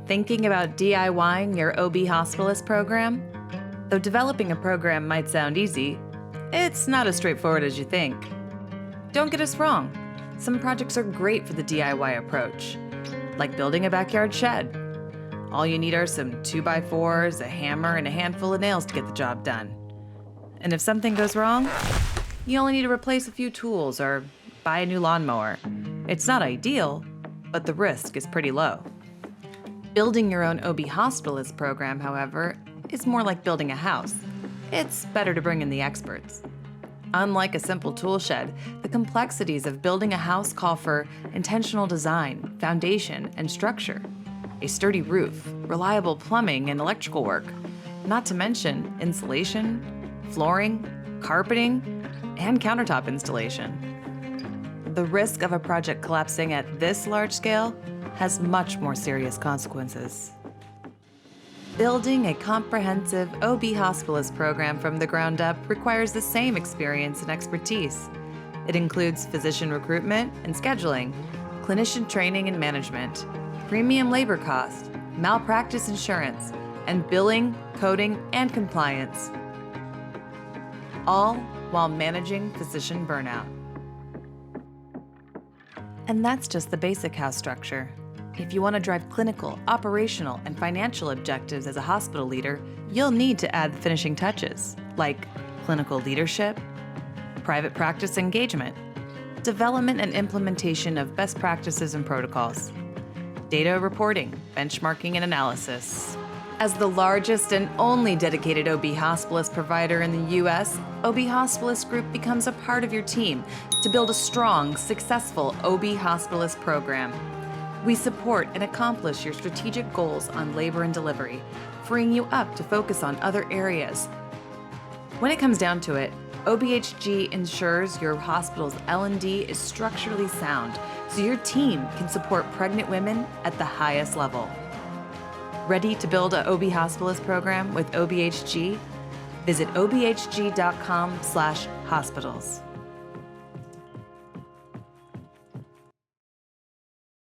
Thinking about DIYing your OB Hospitalist program? Though developing a program might sound easy, it's not as straightforward as you think. Don't get us wrong, some projects are great for the DIY approach, like building a backyard shed. All you need are some 2x4s, a hammer, and a handful of nails to get the job done. And if something goes wrong, you only need to replace a few tools or buy a new lawnmower. It's not ideal, but the risk is pretty low. Building your own OB Hospitalist program, however, is more like building a house. It's better to bring in the experts. Unlike a simple tool shed, the complexities of building a house call for intentional design, foundation, and structure. A sturdy roof, reliable plumbing and electrical work, not to mention insulation, flooring, carpeting, and countertop installation. The risk of a project collapsing at this large scale has much more serious consequences. Building a comprehensive OB Hospitalist program from the ground up requires the same experience and expertise. It includes physician recruitment and scheduling, clinician training and management, premium labor cost, malpractice insurance, and billing, coding, and compliance, all while managing physician burnout. And that's just the basic house structure. If you want to drive clinical, operational, and financial objectives as a hospital leader, you'll need to add the finishing touches, like clinical leadership, private practice engagement, development and implementation of best practices and protocols, data reporting, benchmarking, and analysis. As the largest and only dedicated OB Hospitalist provider in the U.S., OB Hospitalist Group becomes a part of your team to build a strong, successful OB Hospitalist program. We support and accomplish your strategic goals on labor and delivery, freeing you up to focus on other areas. When it comes down to it, OBHG ensures your hospital's L&D is structurally sound, so your team can support pregnant women at the highest level. Ready to build an OB Hospitalist program with OBHG? Visit obhg.com/hospitals.